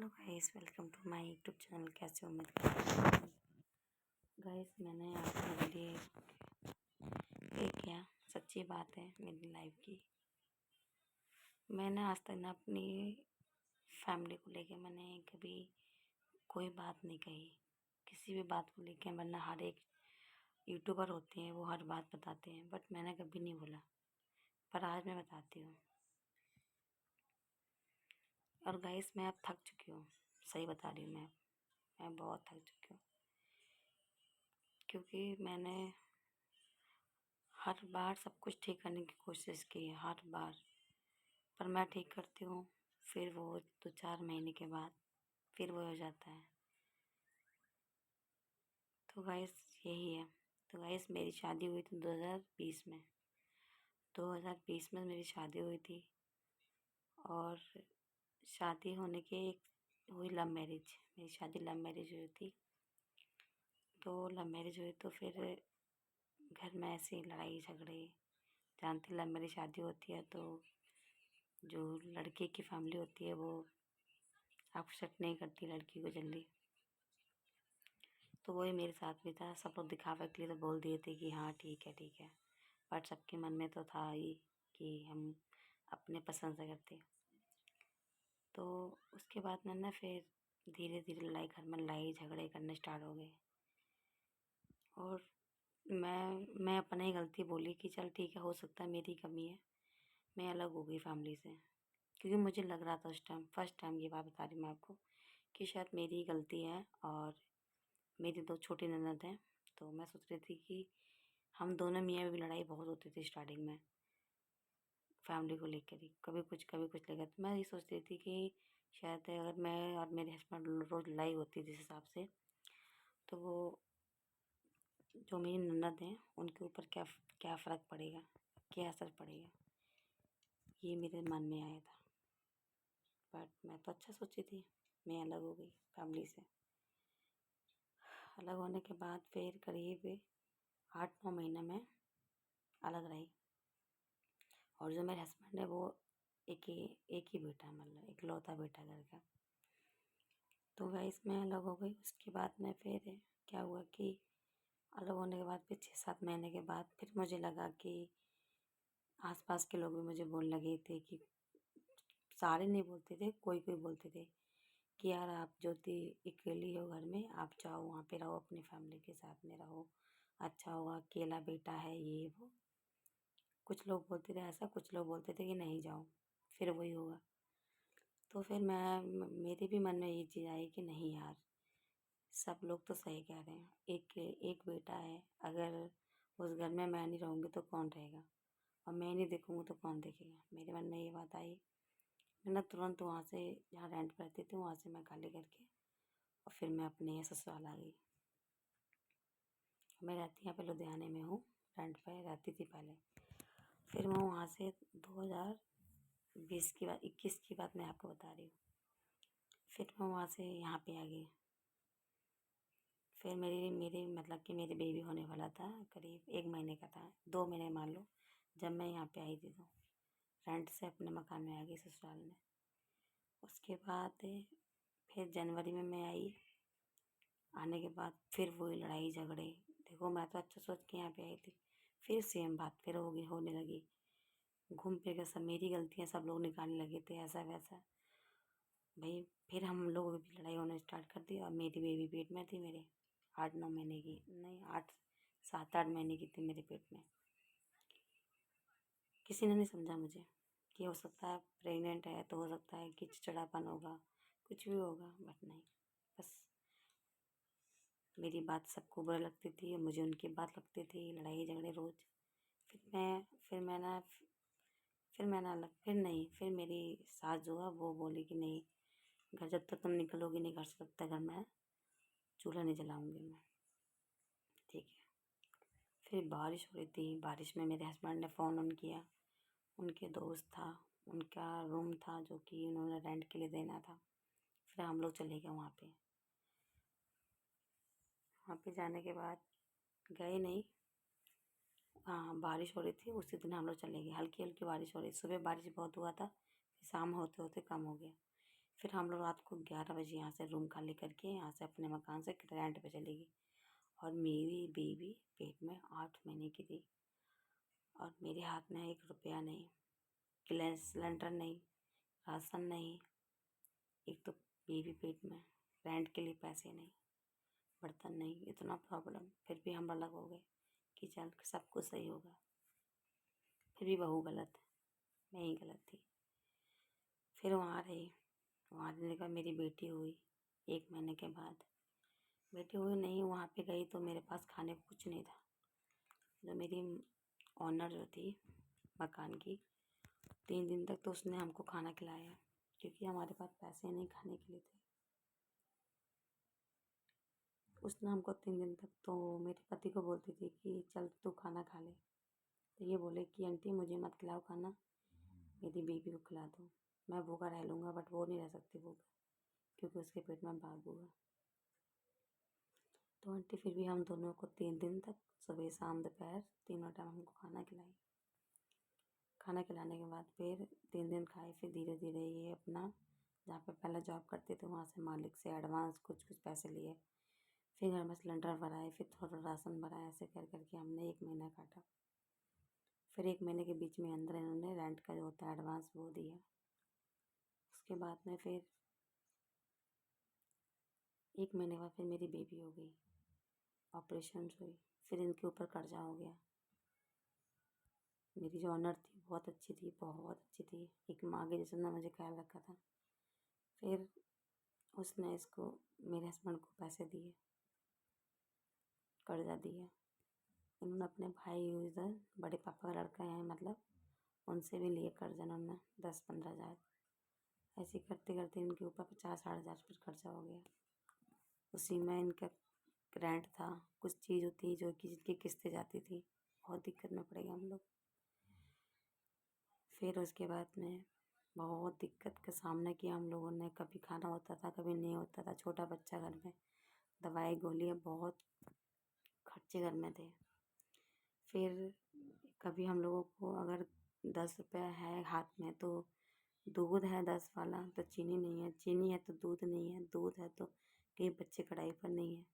Hello guys, welcome to my YouTube channel. कैसे हो? उम्मीद करता हूँ गाइस, मैंने आपके लिए एक क्या सच्ची बात है मेरी लाइफ की। मैंने आज तक ना अपनी फैमिली को लेके मैंने कभी कोई बात नहीं कही, किसी भी बात को लेके। वरना हर एक यूट्यूबर होते हैं, वो हर बात बताते हैं, बट मैंने कभी नहीं बोला। पर आज मैं बताती हूँ। और गाइस, मैं अब थक चुकी हूँ, सही बता रही हूँ। मैं बहुत थक चुकी हूँ, क्योंकि मैंने हर बार सब कुछ ठीक करने की कोशिश की है, हर बार। पर मैं ठीक करती हूँ, फिर वो 2-4 महीने के बाद फिर वो हो जाता है। तो गाइस यही है। तो गाइस, मेरी शादी हुई थी 2020 में। 2020 में मेरी शादी हुई थी, और शादी होने के हुई लव मैरिज। मेरी शादी लव मैरिज हुई थी। तो लव मैरिज हुई तो फिर घर में ऐसे लड़ाई झगड़े, जानती लव मैरिज शादी होती है तो जो लड़के की फैमिली होती है वो एक्सेप्ट नहीं करती लड़की को जल्दी। तो वही मेरे साथ भी था। सब लोग दिखावे के लिए तो बोल दिए थे कि हाँ ठीक है ठीक है, बट सबके मन में तो था ही कि हम अपने पसंद से करते। तो उसके बाद मैंने फिर धीरे धीरे लड़ाई झगड़े करने स्टार्ट हो गए। और मैं अपना ही गलती बोली कि चल ठीक है, हो सकता है मेरी कमी है, मैं अलग हो गई फैमिली से। क्योंकि मुझे लग रहा था उस टाइम, फर्स्ट टाइम ये बात बता रही मैं आपको, कि शायद मेरी ही गलती है। और मेरी 2 छोटी ननद हैं, तो मैं सोच रही थी कि हम दोनों मियाँ बीवी लड़ाई बहुत होती थी स्टार्टिंग में, फैमिली को लेकर ही, कभी कुछ लेकर। तो मैं ये सोच रही थी कि शायद अगर मैं और मेरे हस्बैंड रोज़ लड़ाई होती जिस हिसाब से, तो वो जो मेरी ननद हैं उनके ऊपर क्या क्या फ़र्क पड़ेगा, क्या असर पड़ेगा, ये मेरे मन में आया था। बट मैं तो अच्छा सोची थी। मैं अलग हो गई फैमिली से। अलग होने के बाद फिर करीब 8-9 महीने में अलग रही। और जो मेरे हस्बैंड है वो एक ही बेटा है, मतलब इकलौता बेटा घर का। तो वह इसमें अलग हो गई। उसके बाद में फिर क्या हुआ कि अलग होने के बाद फिर 6-7 महीने के बाद फिर मुझे लगा कि आसपास के लोग भी मुझे बोलने लगे थे कि, सारे नहीं बोलते थे, कोई कोई बोलते थे कि यार आप ज्योति अकेली हो घर में, आप जाओ वहाँ पे रहो, अपनी फैमिली के साथ में रहो, अच्छा होगा, अकेला बेटा है ये वो। कुछ लोग बोलते थे ऐसा, कुछ लोग बोलते थे कि नहीं जाओ, फिर वही होगा। तो फिर मेरे भी मन में ये चीज़ आई कि नहीं यार, सब लोग तो सही कह रहे हैं। एक एक बेटा है, अगर उस घर में मैं नहीं रहूँगी तो कौन रहेगा, और मैं नहीं देखूँगी तो कौन देखेगा। मेरे मन में ये बात आई। मैंने तुरंत वहाँ से, जहाँ रेंट पर रहती थी वहाँ से मैं खाली करके और फिर मैं अपने ससुराल आ गई। मैं रहती यहाँ पे लुधियाने में हूँ, रेंट पे रहती थी पहले। फिर मैं वहाँ से 2020 की बात, 21 की बात मैं आपको बता रही हूँ। फिर मैं वहाँ से यहाँ पे आ गई। फिर मेरे मतलब कि मेरे बेबी होने वाला था, करीब 1 महीने का था, 2 महीने मान लो, जब मैं यहाँ पे आई थी। तो रेंट से अपने मकान में आ गई ससुराल में। उसके बाद फिर जनवरी में मैं आई। आने के बाद फिर वही लड़ाई झगड़े। देखो, मैं तो अच्छा सोच के यहाँ पे आई थी, फिर सेम बात फिर होने लगी। घूम फिर के सब मेरी गलतियाँ सब लोग निकालने लगे थे, ऐसा वैसा। भाई फिर हम लोगों की लड़ाई होना स्टार्ट कर दी। और मेरी बेबी पेट में थी मेरे, 8-9 महीने की, नहीं 7-8 महीने की थी मेरे पेट में। किसी ने नहीं समझा मुझे कि हो सकता है प्रेग्नेंट है तो हो सकता है कि चिड़चिड़ापन होगा, कुछ भी होगा, बट नहीं। बस मेरी बात सबको बुरा लगती थी, मुझे उनकी बात लगती थी, लड़ाई झगड़े रोज़। फिर नहीं, फिर मेरी सास जो है वो बोली कि नहीं, घर जब तक तुम निकलोगी नहीं घर से तब तक घर में चूल्हा नहीं जलाऊंगी मैं। ठीक है। फिर बारिश हो रही थी, बारिश में मेरे हस्बैंड ने फ़ोन ऑन किया। उनके दोस्त था, उनका रूम था जो कि उन्होंने रेंट के लिए देना था। फिर हम लोग चले गए वहाँ पे। वहाँ पे जाने के बाद गए नहीं, हाँ बारिश हो रही थी, उसी दिन हम लोग चले गए। हल्की हल्की बारिश हो रही, सुबह बारिश बहुत हुआ था, फिर शाम होते होते कम हो गया। फिर हम लोग रात को 11 बजे यहाँ से रूम खाली करके यहाँ से अपने मकान से रेंट पे चली गई। और मेरी बेबी पेट में 8 महीने की थी और मेरे हाथ में 1 रुपया नहीं, गैस सिलेंडर नहीं, राशन नहीं, एक तो बेबी पेट में, रेंट के लिए पैसे नहीं, बर्तन नहीं, इतना प्रॉब्लम। फिर भी हम अलग हो गए कि चल सब कुछ सही होगा। फिर भी बहू गलत, मैं ही गलत थी। फिर वहाँ रही, वहाँ रहने के बाद मेरी बेटी हुई 1 महीने के बाद। बेटी हुई नहीं, वहाँ पे गई तो मेरे पास खाने को कुछ नहीं था। जो मेरी ऑनर जो थी मकान की, 3 दिन तक तो उसने हमको खाना खिलाया क्योंकि हमारे पास पैसे नहीं खाने के लिए थे। उसने हमको 3 दिन तक, तो मेरे पति को बोलती थी कि चल तू खाना खा ले, तो ये बोले कि आंटी मुझे मत खिलाओ खाना, मेरी बेबी को खिला दो, मैं भूखा रह लूँगा। बट वो नहीं रह सकती भूखा क्योंकि उसके पेट में बाबू है। तो आंटी फिर भी हम दोनों को 3 दिन तक सुबह शाम दोपहर तीनों टाइम हमको खाना खिलाई। खाना खिलाने के बाद फिर 3 दिन खाए। फिर धीरे धीरे ये अपना, जहाँ पे पहले जॉब करते थे वहाँ से मालिक से एडवांस कुछ कुछ पैसे लिए, फिर घर में सिलेंडर भराए, फिर थोड़ा राशन भराया। ऐसे कर करके हमने 1 महीना काटा। फिर 1 महीने के बीच में अंदर इन्होंने रेंट का जो होता है एडवांस वो दिया। उसके बाद में फिर 1 महीने बाद फिर मेरी बेबी हो गई, ऑपरेशन हुई। फिर इनके ऊपर कर्जा हो गया। मेरी जो ऑनर थी बहुत अच्छी थी, बहुत अच्छी थी, एक माँ के जैसे ना मुझे ख्याल रखा था। फिर उसने इसको, मेरे हस्बैंड को पैसे दिए, कर्जा दिया। इन्होंने अपने भाई उधर बड़े पापा का लड़का है मतलब, उनसे भी लिए कर्जा इन्होंने 10-15 हज़ार। ऐसे करते करते इनके ऊपर 50-60 हज़ार फिर खर्चा हो गया। उसी में इनका रेंट था, कुछ चीज़ होती जो कि जिनकी किस्तें जाती थी। बहुत दिक्कत में पड़ गए हम लोग। फिर उसके बाद में बहुत दिक्कत का सामना किया हम लोगों ने। कभी खाना होता था, कभी नहीं होता था, छोटा बच्चा घर में, दवाई गोलियाँ, बहुत खर्चे घर में थे। फिर कभी हम लोगों को अगर 10 रुपया है हाथ में तो दूध है 10 वाला तो चीनी नहीं है, चीनी है तो दूध नहीं है, दूध है तो कहीं बच्चे कढ़ाई पर नहीं है।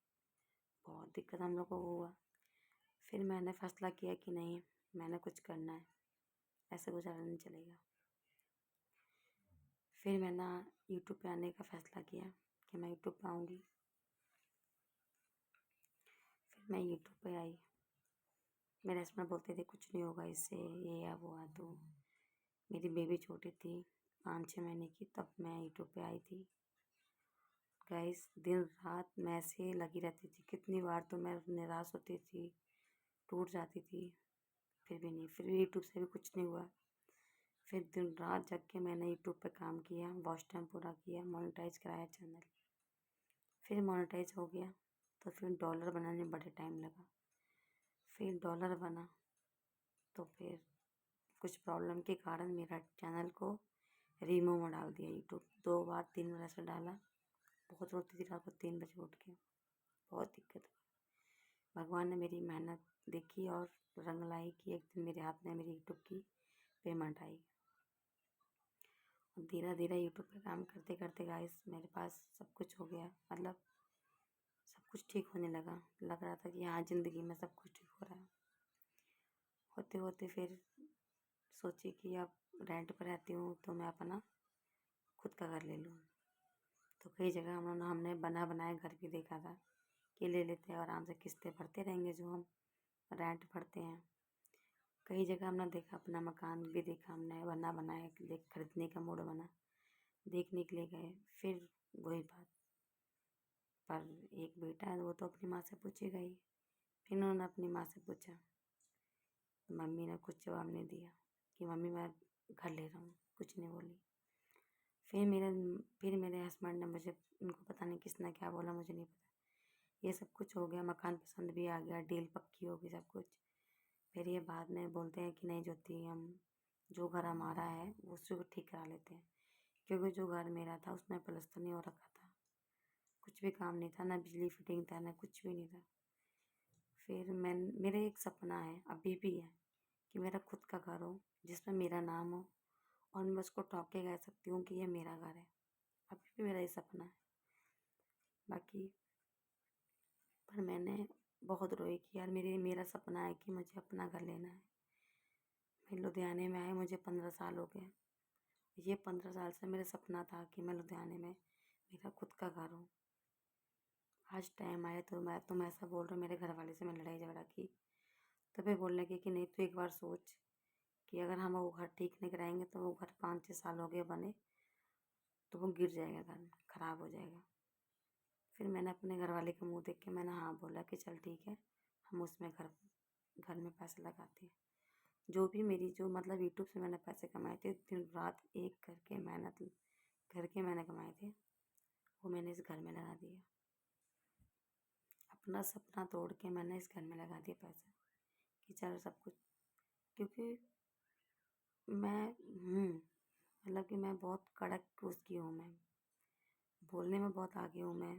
बहुत दिक्कत हम लोग को हुआ। फिर मैंने फैसला किया कि नहीं, मैंने कुछ करना है, ऐसे गुजारा नहीं चलेगा। फिर मैंने यूट्यूब पे आने का फ़ैसला किया कि मैं यूट्यूब पे आऊँगी। फिर मैं यूट्यूब पे आई। मेरे हस्बैंड बोलते थे कुछ नहीं होगा इससे, ये है वो है। तो मेरी बेबी छोटी थी 5-6 महीने की, तब मैं यूट्यूब पे आई थी। गाइस दिन रात मैं ऐसे लगी रहती थी, कितनी बार तो मैं निराश होती थी, टूट जाती थी, फिर भी नहीं, फिर भी यूट्यूब से भी कुछ नहीं हुआ। फिर दिन रात जग के मैंने यूट्यूब पे काम किया, वॉच टाइम पूरा किया, मोनेटाइज कराया चैनल। फिर मोनेटाइज हो गया तो फिर डॉलर बनाने में बड़े टाइम लगा। फिर डॉलर बना तो फिर कुछ प्रॉब्लम के कारण मेरा चैनल को रिमूव में डाल दिया यूट्यूब। 2 बार 3 बार ऐसे डाला। बहुत रोती थी रात को 3 बजे उठ के, बहुत दिक्कत हुई। भगवान ने मेरी मेहनत देखी और रंग लाई कि एक दिन मेरे हाथ में मेरी यूट्यूब की पेमेंट आई। और धीरे धीरे यूट्यूब पे काम करते करते गाइस मेरे पास सब कुछ हो गया, मतलब सब कुछ ठीक होने लगा। लग रहा था कि हाँ ज़िंदगी में सब कुछ ठीक हो रहा है। होते होते फिर सोची कि अब रेंट पर रहती हूँ तो मैं अपना खुद का घर ले लूँ। तो कई जगह हमने बना बनाया घर भी देखा था कि ले लेते हैं, आराम से किस्तें भरते रहेंगे जो हम रेंट भरते हैं। कई जगह हमने देखा, अपना मकान भी देखा हमने बना बनाया, देख खरीदने का मूड बना, देखने के लिए गए। फिर वही बात, पर एक बेटा है वो तो अपनी माँ से पूछेगा ही। फिर उन्होंने अपनी माँ से पूछा, मम्मी ने कुछ जवाब नहीं दिया कि मम्मी मैं घर ले रहा हूँ, कुछ नहीं बोली। फिर मेरे हस्बैंड ने मुझे, उनको पता नहीं किसने क्या बोला, मुझे नहीं पता। ये सब कुछ हो गया, मकान पसंद भी आ गया, डील पक्की हो गई, सब कुछ। फिर ये बाद में बोलते हैं कि नहीं ज्योति, हम जो घर हमारा है वो उसी को ठीक करा लेते हैं, क्योंकि जो घर मेरा था उसमें प्लस्तर नहीं हो रखा था, कुछ भी काम नहीं था, ना बिजली फिटिंग था, ना कुछ भी नहीं था। फिर मेरा एक सपना है, अभी भी है, कि मेरा खुद का घर हो जिसमें मेरा नाम हो और मैं उसको टोक के कह सकती हूँ कि ये मेरा घर है। अभी भी मेरा ये सपना है। बाकी पर मैंने बहुत रोई कि यार मेरा सपना है कि मुझे अपना घर लेना है। मैं लुधियाने में आए मुझे 15 साल हो गए। ये 15 साल से मेरा सपना था कि मैं लुधियाने में मेरा खुद का घर हो। आज टाइम आया तो तुम ऐसा बोल रहे हो, मेरे घर वाले से मैं लड़ाई झगड़ा की, तभी बोलने लगे कि नहीं तू एक बार सोच कि अगर हम वो घर ठीक नहीं कराएंगे तो वो घर 5-6 साल हो गए बने तो वो गिर जाएगा, घर खराब हो जाएगा। फिर मैंने अपने घर वाले का मुंह देख के मैंने हाँ बोला कि चल ठीक है, हम उसमें घर घर में पैसे लगाते हैं। जो भी मेरी जो मतलब यूट्यूब से मैंने पैसे कमाए थे, दिन रात एक करके मेहनत करके मैंने कमाए थे, वो मैंने इस घर में लगा दिया। अपना सपना तोड़ के मैंने इस घर में लगा दिया पैसा कि चलो सब कुछ, क्योंकि मैं मतलब कि मैं बहुत कड़क उसकी हूँ, मैं बोलने में बहुत आगे हूँ मैं,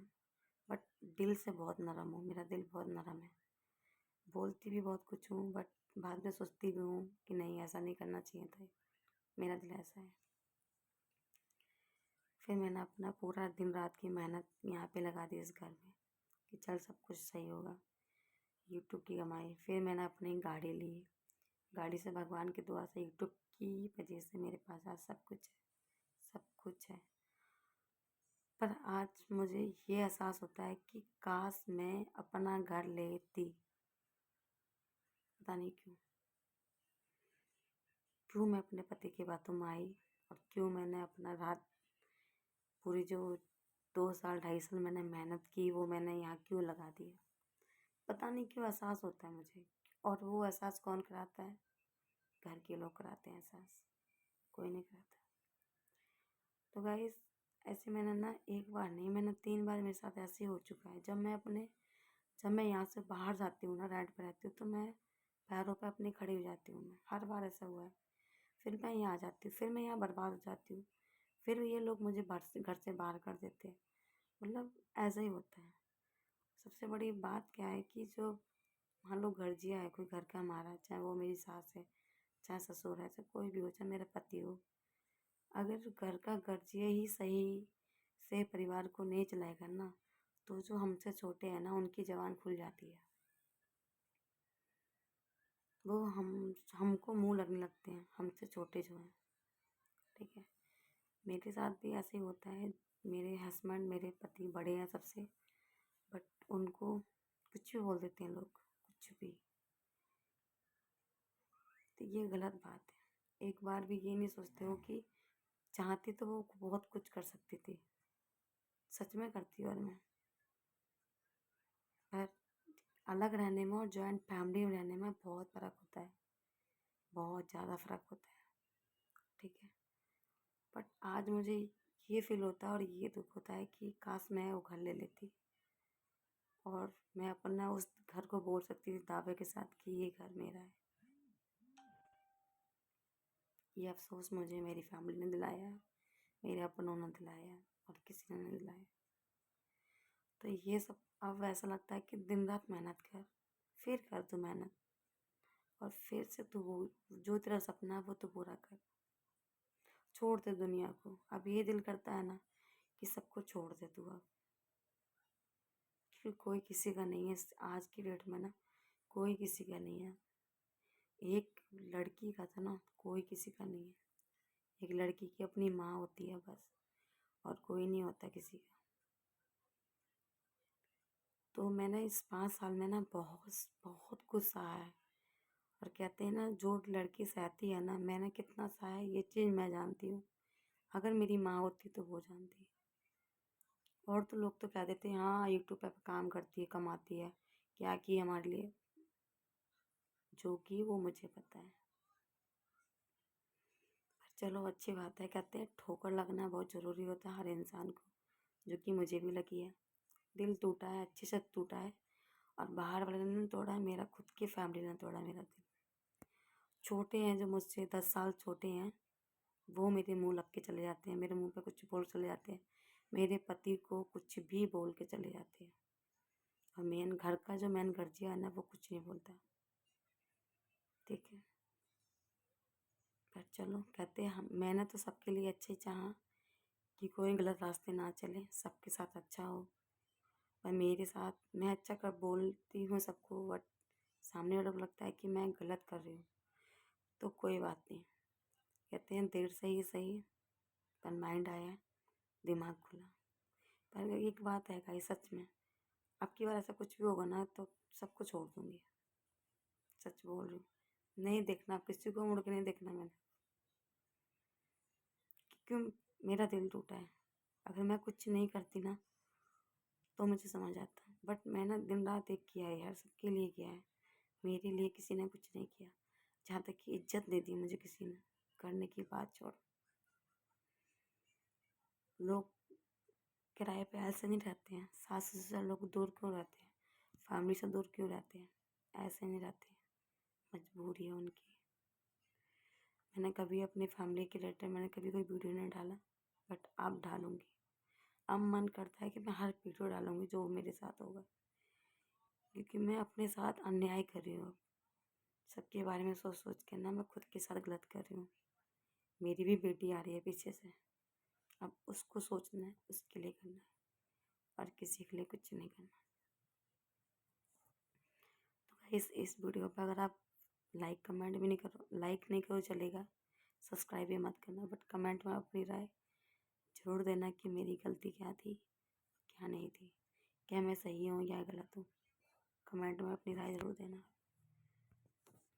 बट दिल से बहुत नरम हूँ, मेरा दिल बहुत नरम है। बोलती भी बहुत कुछ हूँ बट बाद में सोचती भी हूँ कि नहीं ऐसा नहीं करना चाहिए था, मेरा दिल ऐसा है। फिर मैंने अपना पूरा दिन रात की मेहनत यहाँ पे लगा दी इस घर में कि चल सब कुछ सही होगा, यूट्यूब की कमाई। फिर मैंने अपनी गाड़ी ली, गाड़ी से भगवान की दुआ से यूट्यूब की वजह से मेरे पास आज सब कुछ है, सब कुछ है। पर आज मुझे ये एहसास होता है कि काश मैं अपना घर लेती, पता नहीं क्यों मैं अपने पति की बातों में आई और क्यों मैंने अपना रात पूरी जो 2 साल 2.5 साल मैंने मेहनत की वो मैंने यहाँ क्यों लगा दिया। पता नहीं क्यों एहसास होता है मुझे, और वो एहसास कौन कराता है? घर के लोग कराते हैं एहसास, कोई नहीं कराता। तो गाइस ऐसे मैंने ना एक बार नहीं, मैंने 3 बार मेरे साथ ऐसे हो चुका है। जब मैं यहाँ से बाहर जाती हूँ ना, रेंट पे रहती हूँ, तो मैं पैरों पे अपने खड़ी हो जाती हूँ, मैं हर बार ऐसा हुआ है। फिर मैं यहाँ आ जाती हूँ, फिर मैं यहाँ बर्बाद हो जाती हूँ, फिर ये लोग मुझे घर से बाहर कर देते हैं। मतलब ऐसा ही होता है। सबसे बड़ी बात क्या है कि जो मान लो गर्जिया है, कोई घर का हमारा, चाहे वो मेरी सास है, चाहे ससुर है, चाहे कोई भी हो, चाहे मेरा पति हो, अगर घर का गर्जिया ही सही से परिवार को नहीं चलाएगा ना, तो जो हमसे छोटे हैं ना उनकी जबान खुल जाती है, वो हमको मुंह लगने लगते हैं, हमसे छोटे जो हैं। ठीक है, मेरे साथ भी ऐसे ही होता है। मेरे हस्बैंड, मेरे पति बड़े हैं सबसे, बट उनको कुछ भी बोल देते हैं लोग, कुछ भी। तो ये गलत बात है। एक बार भी ये नहीं सोचते हो कि चाहती तो वो बहुत कुछ कर सकती थी, सच में करती। और मैं पर अलग रहने में और जॉइंट फैमिली में रहने में बहुत फ़र्क होता है, बहुत ज़्यादा फ़र्क होता है। ठीक है, बट आज मुझे ये फील होता है और ये दुख होता है कि काश मैं वो घर ले लेती और मैं अपना उस घर को बोल सकती थी दावे के साथ कि ये घर मेरा है। ये अफसोस मुझे मेरी फैमिली ने दिलाया है, मेरे अपनों ने दिलाया है, और किसी ने नहीं दिलाया। तो ये सब अब ऐसा लगता है कि दिन रात मेहनत कर, फिर कर तू मेहनत, और फिर से तू वो जो तेरा सपना है वो तू पूरा कर, छोड़ दे दुनिया को। अब ये दिल करता है ना कि सबको छोड़ दे तू अब, क्योंकि कोई किसी का नहीं है आज की डेट में ना, कोई किसी का नहीं है। एक लड़की का था ना, कोई किसी का नहीं है। एक लड़की की अपनी माँ होती है बस, और कोई नहीं होता किसी का। तो मैंने इस 5 साल में ना बहुत बहुत कुछ सहा है, और कहते हैं ना जो लड़की सहती है ना, मैंने कितना सहा है ये चीज़ मैं जानती हूँ। अगर मेरी माँ होती तो वो जानती। और तो लोग तो कह देते हैं हाँ यूट्यूब पे काम करती है, कमाती है, क्या की हमारे लिए, जो की वो मुझे पता है। पर चलो अच्छी बात है, कहते हैं ठोकर लगना बहुत ज़रूरी होता है हर इंसान को, जो कि मुझे भी लगी है। दिल टूटा है, अच्छे से टूटा है, और बाहर वाले ने तोड़ा है, मेरा खुद की फैमिली ने तोड़ा मेरा दिल। छोटे हैं जो मुझसे 10 साल छोटे हैं, वो मेरे मुंह लग के चले जाते हैं, मेरे मुंह पे कुछ बोल चले जाते हैं, मेरे पति को कुछ भी बोल के चले जाते हैं, और मेन घर का जो मेन गर्जिया है ना वो कुछ नहीं बोलता। ठीक है, पर चलो कहते हैं हम, मैंने तो सबके लिए अच्छा ही चाहा कि कोई गलत रास्ते ना चले, सबके साथ अच्छा हो। पर मेरे साथ मैं अच्छा कर बोलती हूँ सबको, बट सामने वालों को लगता है कि मैं गलत कर रही हूँ। तो कोई बात नहीं, कहते हैं देर से ही सही, पर माइंड आया, दिमाग खुला। पर एक बात है गाइस, सच में अब की बार ऐसा कुछ भी होगा ना तो सबको छोड़ दूंगी, सच बोल रही हूँ। नहीं देखना किसी को, मुड़ के नहीं देखना मैंने, क्योंकि मेरा दिल टूटा है। अगर मैं कुछ नहीं करती ना तो मुझे समझ आता, बट मैंने दिन रात एक किया है यार, सबके लिए किया है, मेरे लिए किसी ने कुछ नहीं किया। जहाँ तक कि इज्जत दे दी मुझे किसी ने, करने की बात छोड़। लोग किराए पे ऐसे नहीं रहते हैं, सास ससुर लोग दूर क्यों रहते हैं, फैमिली से दूर क्यों रहते हैं, ऐसे नहीं रहते, मजबूरी है उनकी। मैंने कभी अपनी फैमिली के रिलेटेड मैंने कभी कोई वीडियो नहीं डाला, बट अब डालूंगी। अब मन करता है कि मैं हर वीडियो डालूंगी जो मेरे साथ होगा, क्योंकि मैं अपने साथ अन्याय कर रही हूँ। सबके बारे में सोच सोच के ना मैं खुद के साथ गलत कर रही हूँ। मेरी भी बेटी आ रही है पीछे से, अब उसको सोचना है, उसके लिए करना है, और किसी के लिए कुछ नहीं करना। तो इस वीडियो पर अगर आप लाइक कमेंट भी नहीं करो, लाइक नहीं करो चलेगा, सब्सक्राइब भी मत करना, बट कमेंट में अपनी राय ज़रूर देना कि मेरी गलती क्या थी, क्या नहीं थी, क्या मैं सही हूँ या गलत हूँ। कमेंट में अपनी राय ज़रूर देना।